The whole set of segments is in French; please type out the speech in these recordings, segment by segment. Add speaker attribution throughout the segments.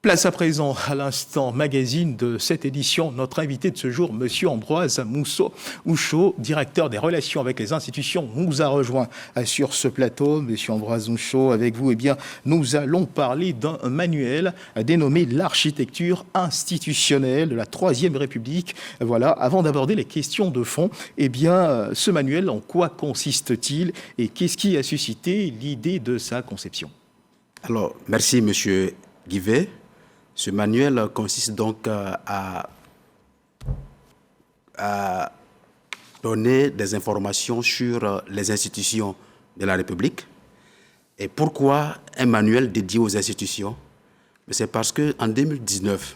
Speaker 1: Place à présent à l'instant magazine de cette édition. Notre invité de ce jour, Monsieur Ambroise Mouchot, directeur des relations avec les institutions, nous a rejoint sur ce plateau. Monsieur Ambroise Mouchot, avec vous, nous allons parler d'un manuel dénommé l'architecture institutionnelle de la Troisième République. Voilà, avant d'aborder les questions de fond, ce manuel, en quoi consiste-t-il et qu'est-ce qui a suscité l'idée de sa conception?
Speaker 2: Alors, merci Monsieur Guivet. Ce manuel consiste donc à donner des informations sur les institutions de la République. Et pourquoi un manuel dédié aux institutions? C'est parce qu'en 2019,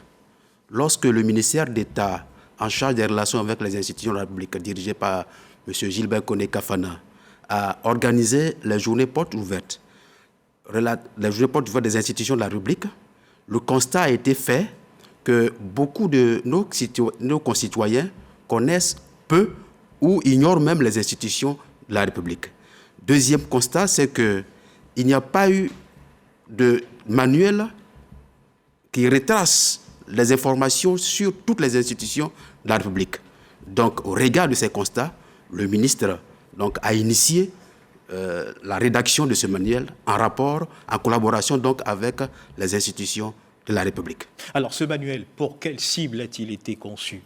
Speaker 2: lorsque le ministère d'État en charge des relations avec les institutions de la République, dirigé par M. Gilbert Koné-Kafana, a organisé les journées portes ouvertes, des institutions de la République, le constat a été fait que beaucoup de nos concitoyens connaissent peu ou ignorent même les institutions de la République. Deuxième constat, c'est qu'il n'y a pas eu de manuel qui retrace les informations sur toutes les institutions de la République. Donc, au regard de ces constats, le ministre a initié la rédaction de ce manuel en collaboration avec les institutions de la République.
Speaker 1: Alors ce manuel, pour quelle cible a-t-il été conçu?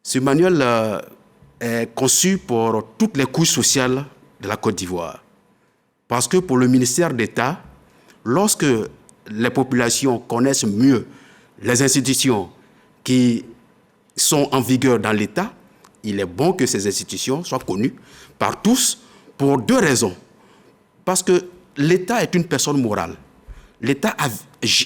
Speaker 2: Ce manuel est conçu pour toutes les couches sociales de la Côte d'Ivoire. Parce que pour le ministère d'État, lorsque les populations connaissent mieux les institutions qui sont en vigueur dans l'État, il est bon que ces institutions soient connues par tous, pour deux raisons. Parce que l'État est une personne morale. L'État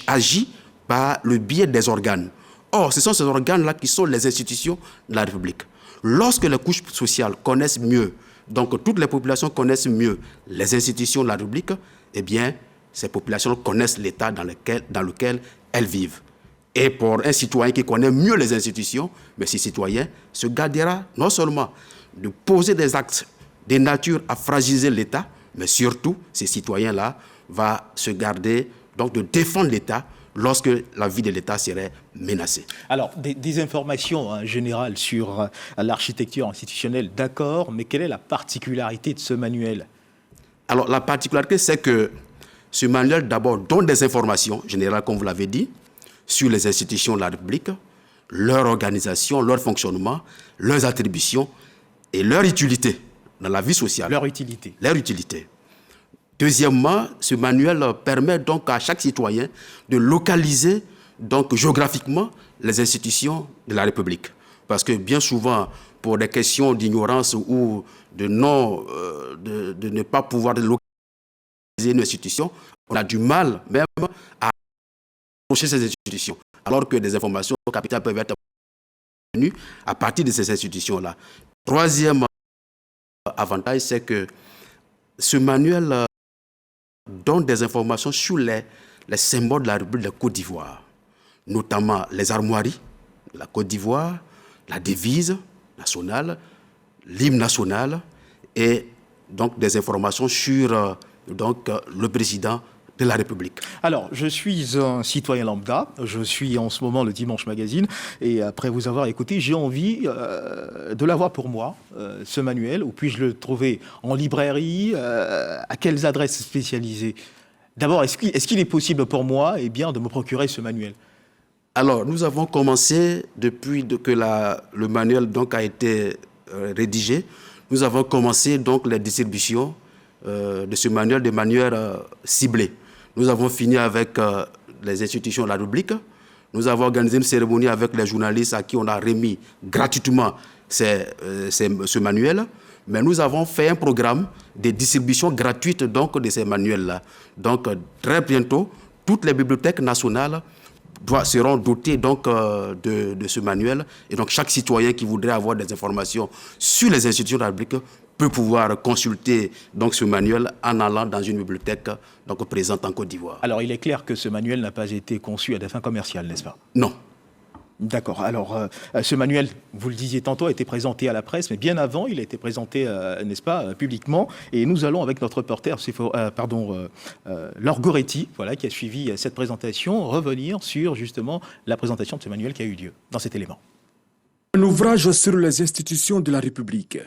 Speaker 2: agit par le biais des organes. Or, ce sont ces organes-là qui sont les institutions de la République. Lorsque les couches sociales connaissent mieux, donc toutes les populations connaissent mieux les institutions de la République, ces populations connaissent l'État dans lequel elles vivent. Et pour un citoyen qui connaît mieux les institutions, mais ce citoyen se gardera non seulement de poser des actes de nature à fragiliser l'État, mais surtout, ces citoyens-là vont se garder de défendre l'État lorsque la vie de l'État serait menacée.
Speaker 1: Alors, des informations générales sur l'architecture institutionnelle, d'accord, mais quelle est la particularité de ce manuel?
Speaker 2: Alors, la particularité, c'est que ce manuel, d'abord, donne des informations générales, comme vous l'avez dit, sur les institutions de la République, leur organisation, leur fonctionnement, leurs attributions et leur utilité dans la vie sociale.
Speaker 1: Leur utilité.
Speaker 2: Leur utilité. Deuxièmement, ce manuel permet donc à chaque citoyen de localiser géographiquement les institutions de la République. Parce que bien souvent, pour des questions d'ignorance ou de ne pas pouvoir localiser une institution, on a du mal même à approcher ces institutions. Alors que des informations capitales peuvent être obtenues à partir de ces institutions-là. Troisième avantage, c'est que ce manuel donne des informations sur les symboles de la République de Côte d'Ivoire, notamment les armoiries de la Côte d'Ivoire, la devise nationale, l'hymne national et donc des informations sur le président de la République.
Speaker 1: Alors, je suis un citoyen lambda, je suis en ce moment le Dimanche Magazine, et après vous avoir écouté, j'ai envie de l'avoir pour moi, ce manuel. Où puis-je le trouver? En librairie? À quelles adresses spécialisées? D'abord, est-ce qu'il est possible pour moi de me procurer ce manuel?
Speaker 2: Alors, nous avons commencé, depuis que le manuel a été rédigé, nous avons commencé les distributions de ce manuel de manière ciblée. Nous avons fini avec les institutions de la République. Nous avons organisé une cérémonie avec les journalistes à qui on a remis gratuitement ce manuel. Mais nous avons fait un programme de distribution gratuite de ces manuels-là. Donc, très bientôt, toutes les bibliothèques nationales seront dotées de ce manuel. Et donc, chaque citoyen qui voudrait avoir des informations sur les institutions de la République peut pouvoir consulter ce manuel en allant dans une bibliothèque présente en Côte d'Ivoire.
Speaker 1: Alors, il est clair que ce manuel n'a pas été conçu à des fins commerciales, n'est-ce pas?
Speaker 2: Non.
Speaker 1: D'accord. Alors, ce manuel, vous le disiez tantôt, a été présenté à la presse, mais bien avant, il a été présenté, n'est-ce pas, publiquement. Et nous allons, avec notre reporter, Laure Goretti, voilà, qui a suivi cette présentation, revenir sur, justement, la présentation de ce manuel qui a eu lieu dans cet élément.
Speaker 3: Un ouvrage sur les institutions de la République,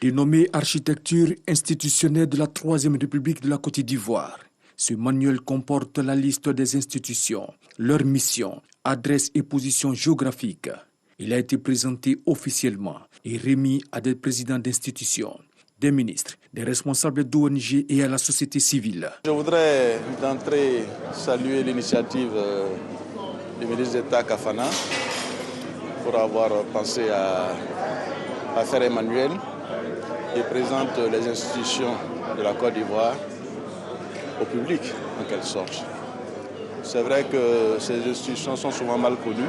Speaker 3: dénommé Architecture institutionnelle de la Troisième République de la Côte d'Ivoire. Ce manuel comporte la liste des institutions, leurs missions, adresses et positions géographiques. Il a été présenté officiellement et remis à des présidents d'institutions, des ministres, des responsables d'ONG et à la société civile.
Speaker 4: Je voudrais d'entrée saluer l'initiative du ministre d'État Kafana pour avoir pensé à faire un manuel qui présente les institutions de la Côte d'Ivoire au public, en quelque sorte. C'est vrai que ces institutions sont souvent mal connues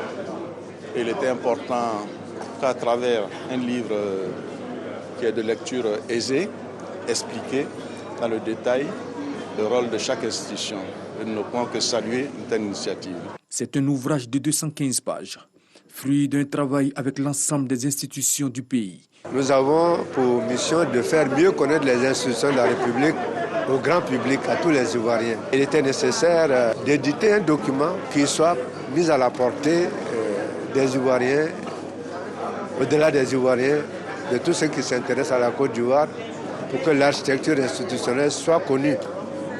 Speaker 4: et il était important qu'à travers un livre qui est de lecture aisée, expliquer dans le détail le rôle de chaque institution. Et nous ne pouvons que saluer une telle initiative.
Speaker 3: C'est un ouvrage de 215 pages, fruit d'un travail avec l'ensemble des institutions du pays.
Speaker 5: Nous avons pour mission de faire mieux connaître les institutions de la République au grand public, à tous les Ivoiriens. Il était nécessaire d'éditer un document qui soit mis à la portée des Ivoiriens, au-delà des Ivoiriens, de tous ceux qui s'intéressent à la Côte d'Ivoire, pour que l'architecture institutionnelle soit connue,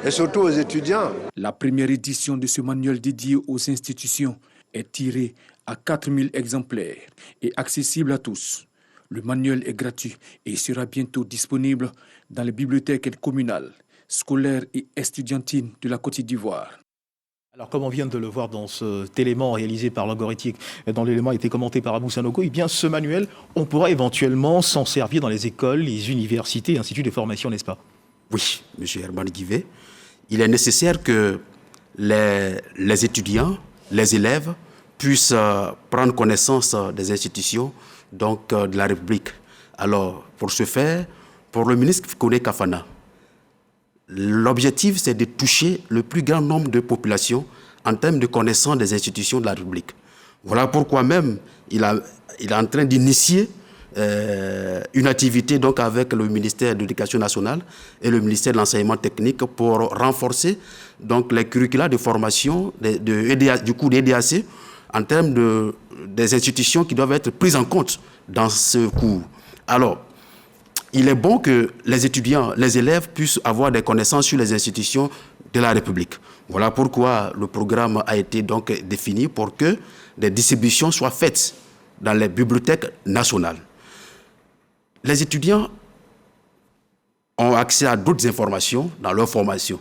Speaker 5: et surtout aux étudiants.
Speaker 3: La première édition de ce manuel dédié aux institutions est tirée à 4000 exemplaires et accessible à tous. Le manuel est gratuit et sera bientôt disponible dans les bibliothèques communales, scolaires et estudiantines de la Côte d'Ivoire.
Speaker 1: Alors, comme on vient de le voir dans cet élément réalisé par Laure Goretti, dont l'élément a été commenté par Abou Sanogo, eh bien, ce manuel, on pourra éventuellement s'en servir dans les écoles, les universités et instituts de formation, n'est-ce pas?
Speaker 2: Oui, M. Herman Guivet. Il est nécessaire que les étudiants, les élèves puissent prendre connaissance des institutions de la République. Alors, pour ce faire, pour le ministre Koné Kafana, l'objectif, c'est de toucher le plus grand nombre de populations en termes de connaissance des institutions de la République. Voilà pourquoi même il est en train d'initier une activité donc avec le ministère de l'Éducation nationale et le ministère de l'Enseignement technique pour renforcer donc les curricula de formation du cours d'EDAC en termes des institutions qui doivent être prises en compte dans ce cours. Alors, il est bon que les étudiants, les élèves puissent avoir des connaissances sur les institutions de la République. Voilà pourquoi le programme a été donc défini pour que des distributions soient faites dans les bibliothèques nationales. Les étudiants ont accès à d'autres informations dans leur formation.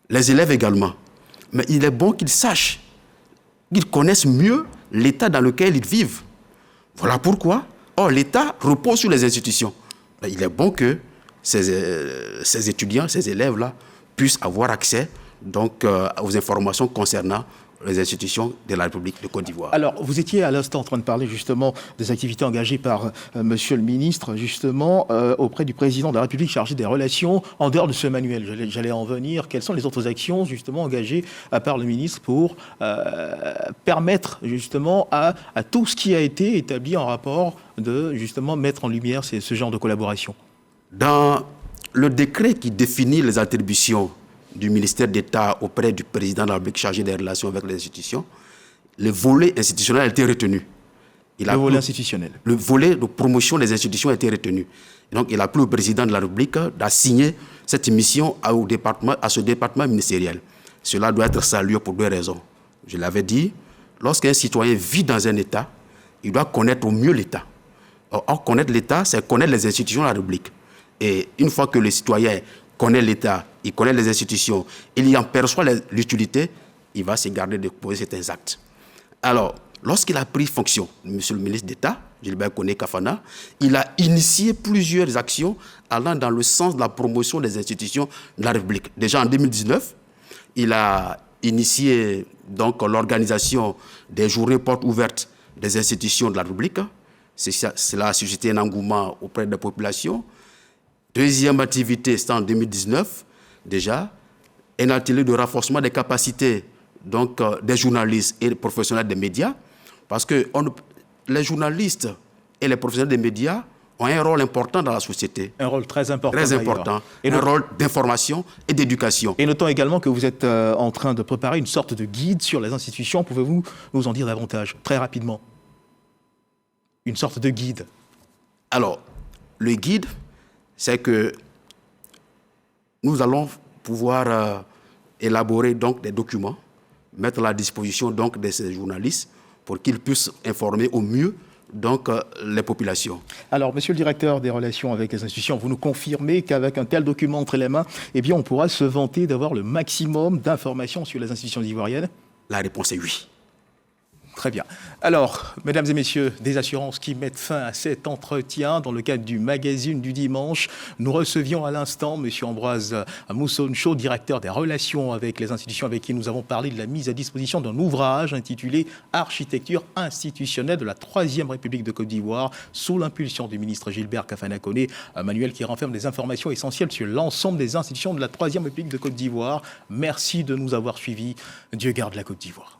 Speaker 2: Les élèves également. Mais il est bon qu'ils sachent, qu'ils connaissent mieux l'état dans lequel ils vivent. Voilà pourquoi, l'État repose sur les institutions. Il est bon que ces étudiants, ces élèves-là, puissent avoir accès donc, aux informations concernant les institutions de la République de Côte d'Ivoire.
Speaker 1: Alors, vous étiez à l'instant en train de parler justement des activités engagées par Monsieur le ministre, justement, auprès du président de la République chargé des relations en dehors de ce manuel. J'allais en venir. Quelles sont les autres actions justement engagées par le ministre pour permettre justement à tout ce qui a été établi en rapport de justement mettre en lumière ce genre de collaboration?
Speaker 2: Dans le décret qui définit les attributions du ministère d'État auprès du président de la République chargé des relations avec les institutions, le volet institutionnel a été retenu.
Speaker 1: Le volet institutionnel.
Speaker 2: Le volet de promotion des institutions a été retenu. Et donc, il a plu au président de la République d'assigner cette mission à ce département ministériel. Cela doit être salué pour deux raisons. Je l'avais dit, lorsqu'un citoyen vit dans un État, il doit connaître au mieux l'État. Or, connaître l'État, c'est connaître les institutions de la République. Et une fois que le citoyen connaît l'État, il connaît les institutions, il y en perçoit l'utilité, il va se garder de poser certains actes. Alors, lorsqu'il a pris fonction, Monsieur le ministre d'État, Gilbert Koné Kafana, il a initié plusieurs actions allant dans le sens de la promotion des institutions de la République. Déjà en 2019, il a initié donc l'organisation des journées portes ouvertes des institutions de la République. Cela a suscité un engouement auprès des populations. Deuxième activité, c'était en 2019, déjà, un atelier de renforcement des capacités donc, des journalistes et des professionnels des médias Parce que les journalistes et les professionnels des médias ont un rôle important dans la société.
Speaker 1: Un rôle très important.
Speaker 2: Très important. Et un rôle d'information et d'éducation.
Speaker 1: Et notons également que vous êtes en train de préparer une sorte de guide sur les institutions. Pouvez-vous nous en dire davantage, très rapidement? Une sorte de guide.
Speaker 2: Alors, le guide, c'est que nous allons pouvoir élaborer donc des documents, mettre à la disposition donc de ces journalistes pour qu'ils puissent informer au mieux donc les populations.
Speaker 1: Alors, monsieur le directeur des relations avec les institutions, vous nous confirmez qu'avec un tel document entre les mains, eh bien, on pourra se vanter d'avoir le maximum d'informations sur les institutions ivoiriennes?
Speaker 2: La réponse est oui.
Speaker 1: Très bien. Alors, mesdames et messieurs, des assurances qui mettent fin à cet entretien dans le cadre du magazine du dimanche. Nous recevions à l'instant M. Ambroise Mousso, directeur des relations avec les institutions, avec qui nous avons parlé de la mise à disposition d'un ouvrage intitulé « Architecture institutionnelle de la Troisième République de Côte d'Ivoire » sous l'impulsion du ministre Gilbert Kafana Koné, un manuel qui renferme des informations essentielles sur l'ensemble des institutions de la Troisième République de Côte d'Ivoire. Merci de nous avoir suivis. Dieu garde la Côte d'Ivoire.